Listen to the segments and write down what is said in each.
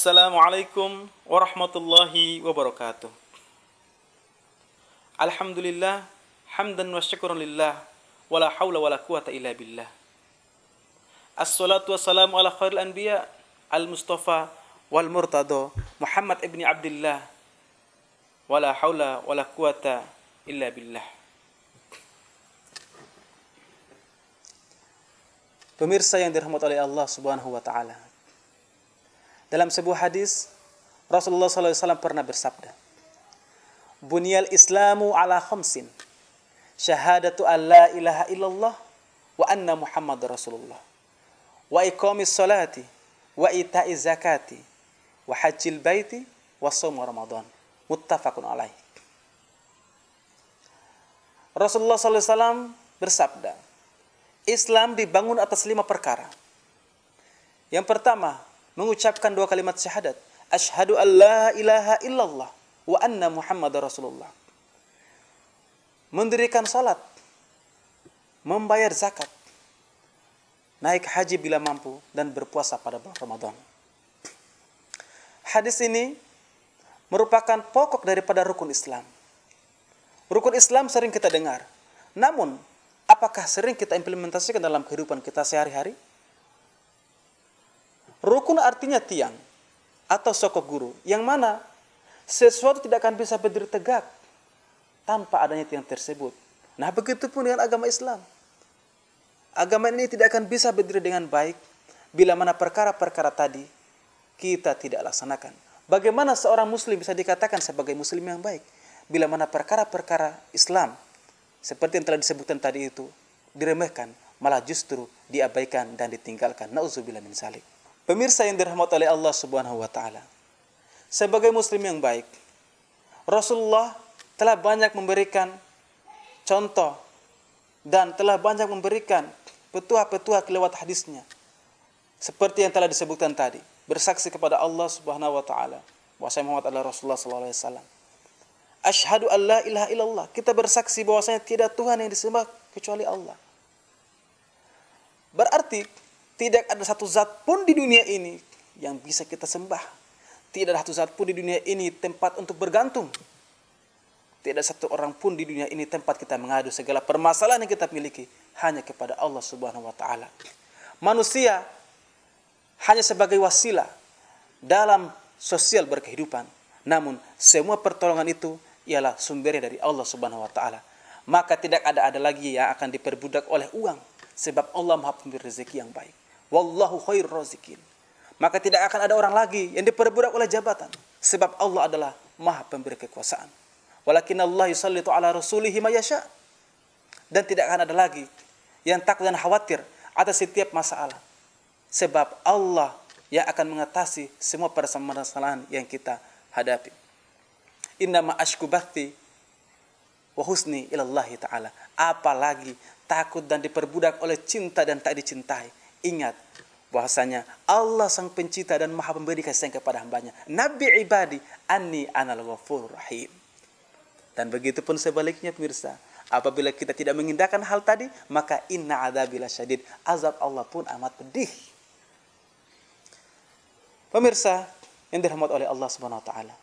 Assalamualaikum warahmatullahi wabarakatuh. Alhamdulillah, hamdan wa syukuran lillah, wala hawla wala quwata illa billah. Assalatu wassalamu ala khairil anbiya, al-mustafa wal murtado, Muhammad ibni Abdullah, wala hawla wala quwata illa billah. Pemirsa yang dirahmati oleh Allah Subhanahu wa taala. Dalam sebuah hadis, Rasulullah SAW pernah bersabda, Bunyal Islamu ala khamsin, syahadatu an la ilaha illallah, wa anna Muhammad Rasulullah, wa iqamis salati, wa ita'iz zakati, wa hajjil baiti, wa shaum Ramadan. Muttafaqun alaih. Rasulullah SAW bersabda, Islam dibangun atas 5 perkara. Yang pertama, mengucapkan 2 kalimat syahadat, asyhadu an la ilaha illallah wa anna Muhammadar Rasulullah. Mendirikan salat, membayar zakat, naik haji bila mampu, dan berpuasa pada bulan Ramadan. Hadis ini merupakan pokok daripada rukun Islam. Rukun Islam sering kita dengar, namun apakah sering kita implementasikan dalam kehidupan kita sehari-hari? Rukun artinya tiang atau sokok guru, yang mana sesuatu tidak akan bisa berdiri tegak tanpa adanya tiang tersebut. Nah, begitu pun dengan agama Islam. Agama ini tidak akan bisa berdiri dengan baik bila mana perkara-perkara tadi kita tidak laksanakan. Bagaimana seorang muslim bisa dikatakan sebagai muslim yang baik bila mana perkara-perkara Islam seperti yang telah disebutkan tadi itu diremehkan, malah justru diabaikan dan ditinggalkan. Nauzubillah min dzalik. Pemirsa yang dirahmati oleh Allah Subhanahu wa taala. Sebagai muslim yang baik, Rasulullah telah banyak memberikan contoh dan telah banyak memberikan petua-petua lewat hadisnya. Seperti yang telah disebutkan tadi, bersaksi kepada Allah Subhanahu wa taala bahwa Muhammad adalah Rasulullah sallallahu alaihi wasallam. Asyhadu an la ilaha illallah, kita bersaksi bahwasanya tidak Tuhan yang disembah kecuali Allah. Berarti tidak ada satu zat pun di dunia ini yang bisa kita sembah. Tidak ada satu zat pun di dunia ini tempat untuk bergantung. Tidak ada satu orang pun di dunia ini tempat kita mengadu segala permasalahan yang kita miliki hanya kepada Allah Subhanahu wa taala. Manusia hanya sebagai wasilah dalam sosial berkehidupan. Namun semua pertolongan itu ialah sumbernya dari Allah Subhanahu wa taala. Maka tidak ada lagi yang akan diperbudak oleh uang, sebab Allah Maha Pemberi rezeki yang baik. Wallahu khairur razikin. Maka tidak akan ada orang lagi yang diperbudak oleh jabatan, sebab Allah adalah Maha Pemberi kekuasaan. Walakinallahu yusallitu ala rasulihi ma yasha. Dan tidak akan ada lagi yang takut dan khawatir atas setiap masalah, sebab Allah yang akan mengatasi semua permasalahan yang kita hadapi. Innama ashku bathi wa husni ilallahi ta'ala. Apalagi takut dan diperbudak oleh cinta dan tak dicintai. Ingat bahwasanya Allah sang pencipta dan Maha Pemberi kasih sayang kepada hambanya. Nabi ibadi anni anal ghafurur rahim. Dan begitu pun sebaliknya pemirsa, apabila kita tidak mengindahkan hal tadi, maka inna adzabil syadid, azab Allah pun amat pedih. Pemirsa yang dirahmati oleh Allah Subhanahu wa taala.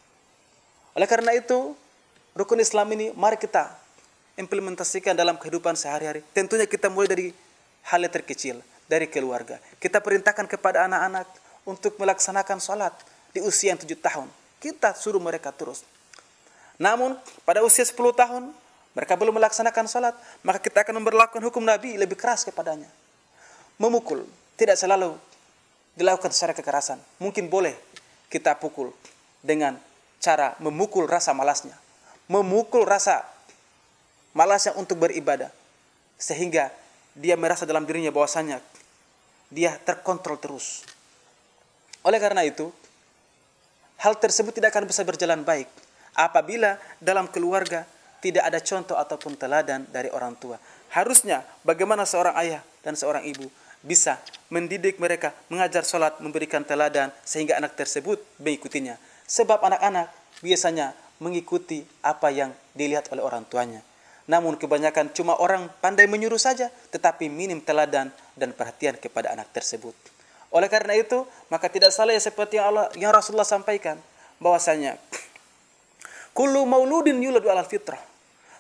Oleh karena itu, rukun Islam ini mari kita implementasikan dalam kehidupan sehari-hari. Tentunya kita mulai dari hal yang terkecil, dari keluarga. Kita perintahkan kepada anak-anak untuk melaksanakan sholat di usia yang 7 tahun. Kita suruh mereka terus. Namun pada usia 10 tahun mereka belum melaksanakan sholat, maka kita akan memberlakukan hukum Nabi lebih keras kepadanya. Memukul tidak selalu dilakukan secara kekerasan. Mungkin boleh kita pukul dengan cara memukul rasa malasnya. Memukul rasa malasnya untuk beribadah. Sehingga dia merasa dalam dirinya bahwasanya dia terkontrol terus. Oleh karena itu, hal tersebut tidak akan bisa berjalan baik apabila dalam keluarga tidak ada contoh ataupun teladan dari orang tua. Harusnya bagaimana seorang ayah dan seorang ibu bisa mendidik mereka, mengajar sholat, memberikan teladan sehingga anak tersebut mengikutinya. Sebab anak-anak biasanya mengikuti apa yang dilihat oleh orang tuanya. Namun kebanyakan cuma orang pandai menyuruh saja, tetapi minim teladan dan perhatian kepada anak tersebut. Oleh karena itu, maka tidak salah ya seperti yang Rasulullah sampaikan bahwasanya kullu mauludin yuladu alal fitrah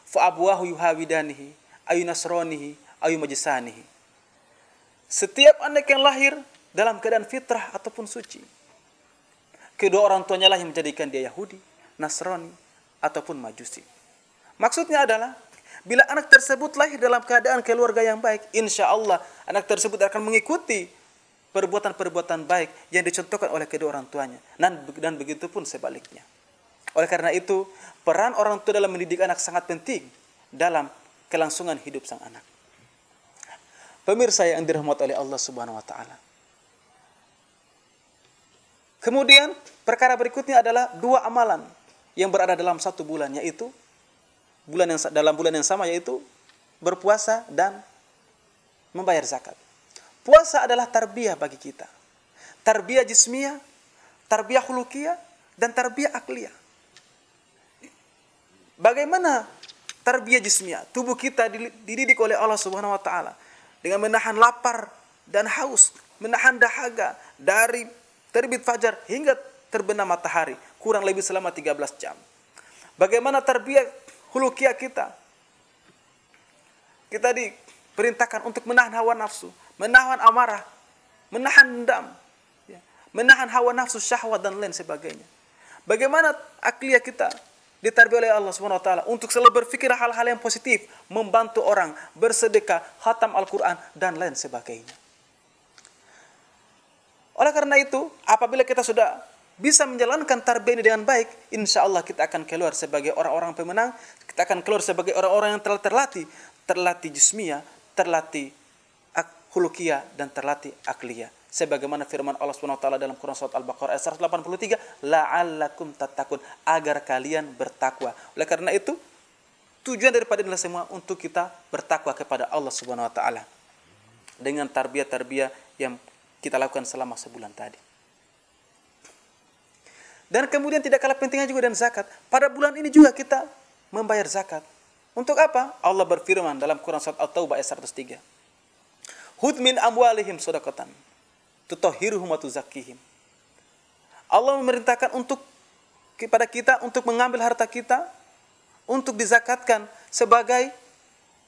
fa abwahu yuhawidanihi ayu nasranihi ayu majsanihi. Setiap anak yang lahir dalam keadaan fitrah ataupun suci, kedua orang tuanya lah yang menjadikan dia Yahudi, Nasrani ataupun Majusi. Maksudnya adalah bila anak tersebut lahir dalam keadaan keluarga yang baik, insya Allah anak tersebut akan mengikuti perbuatan-perbuatan baik yang dicontohkan oleh kedua orang tuanya. Dan begitu pun sebaliknya. Oleh karena itu, peran orang tua dalam mendidik anak sangat penting dalam kelangsungan hidup sang anak. Pemirsa yang dirahmati oleh Allah Subhanahu wa taala. Kemudian perkara berikutnya adalah 2 amalan yang berada dalam 1 bulan, yaitu dalam bulan yang sama, yaitu berpuasa dan membayar zakat. Puasa adalah tarbiyah bagi kita. Tarbiyah jismiyah, tarbiyah khuluqiyah, dan tarbiyah akliyah. Bagaimana tarbiyah jismiyah? Tubuh kita dididik oleh Allah Subhanahu wa taala dengan menahan lapar dan haus, menahan dahaga dari terbit fajar hingga terbenam matahari, kurang lebih selama 13 jam. Bagaimana tarbiyah khuluqiyah kita? Kita diperintahkan untuk menahan hawa nafsu, menahan amarah, menahan dendam, menahan hawa nafsu, syahwat dan lain sebagainya. Bagaimana akliyah kita ditarbiyah oleh Allah Subhanahu wa taala untuk selalu berpikir hal-hal yang positif, membantu orang, bersedekah, khatam Al-Qur'an dan lain sebagainya. Oleh karena itu, apabila kita sudah bisa menjalankan tarbiyah ini dengan baik, insya Allah kita akan keluar sebagai orang-orang pemenang. Kita akan keluar sebagai orang-orang yang telah terlatih jismiyah, terlatih khuluqiyah, dan terlatih akliyah. Sebagaimana firman Allah Subhanahu wa taala dalam Quran surat Al-Baqarah ayat 183, la'allakum tattaqun, agar kalian bertakwa. Oleh karena itu, tujuan daripada ini semua untuk kita bertakwa kepada Allah Subhanahu wa taala dengan tarbiyah-tarbiyah yang kita lakukan selama sebulan tadi. Dan kemudian tidak kalah pentingnya juga dan zakat. Pada bulan ini juga kita membayar zakat. Untuk apa? Allah berfirman dalam Quran surat At-Taubah ayat 103. Hud min amwalihim shadaqatan tutahhiruhum wa tuzakkihim. Allah memerintahkan kepada kita untuk mengambil harta kita untuk dizakatkan sebagai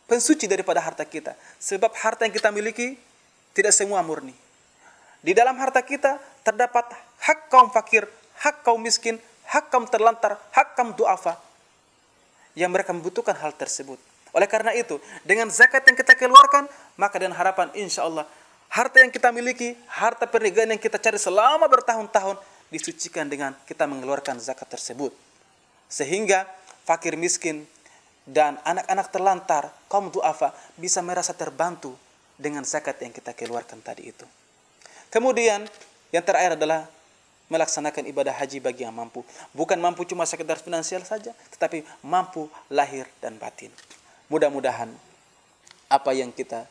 pensuci daripada harta kita. Sebab harta yang kita miliki tidak semua murni. Di dalam harta kita terdapat hak kaum fakir, hak kaum miskin, hak kaum terlantar, hak kaum du'afa yang mereka membutuhkan hal tersebut. Oleh karena itu, dengan zakat yang kita keluarkan, maka dengan harapan insya Allah harta yang kita miliki, harta perniagaan yang kita cari selama bertahun-tahun disucikan dengan kita mengeluarkan zakat tersebut. Sehingga fakir miskin dan anak-anak terlantar, kaum du'afa bisa merasa terbantu dengan zakat yang kita keluarkan tadi itu. Kemudian yang terakhir adalah melaksanakan ibadah haji bagi yang mampu. Bukan mampu cuma sekedar finansial saja, tetapi mampu lahir dan batin. Mudah-mudahan apa yang kita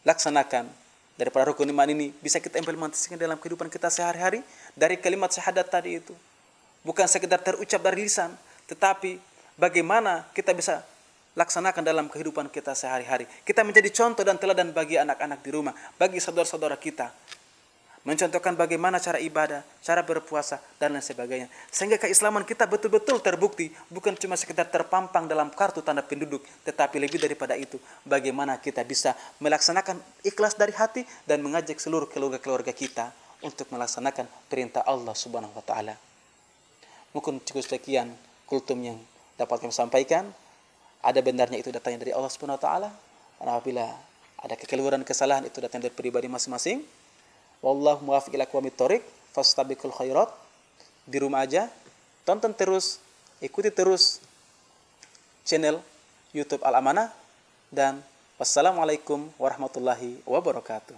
laksanakan daripada rukun iman ini bisa kita implementasikan dalam kehidupan kita sehari-hari. Dari kalimat syahadat tadi itu, bukan sekedar terucap dari lisan, tetapi bagaimana kita bisa laksanakan dalam kehidupan kita sehari-hari. Kita menjadi contoh dan teladan bagi anak-anak di rumah, bagi saudara-saudara kita. Mencontohkan bagaimana cara ibadah, cara berpuasa, dan lain sebagainya. Sehingga keislaman kita betul-betul terbukti, bukan cuma sekedar terpampang dalam kartu tanda penduduk, tetapi lebih daripada itu, bagaimana kita bisa melaksanakan ikhlas dari hati dan mengajak seluruh keluarga-keluarga kita untuk melaksanakan perintah Allah Subhanahu wa taala. Mungkin cukup sekian kultum yang dapat kami sampaikan. Ada benarnya itu datangnya dari Allah Subhanahu wa taala. Dan apabila ada kekeliruan, kesalahan, itu datang dari pribadi masing-masing. Wallahu muwaffiq ila aqwamit thoriq, fastabiqul khairat. Di rumah aja, tonton terus, ikuti terus channel YouTube Al Amanah, dan wassalamualaikum warahmatullahi wabarakatuh.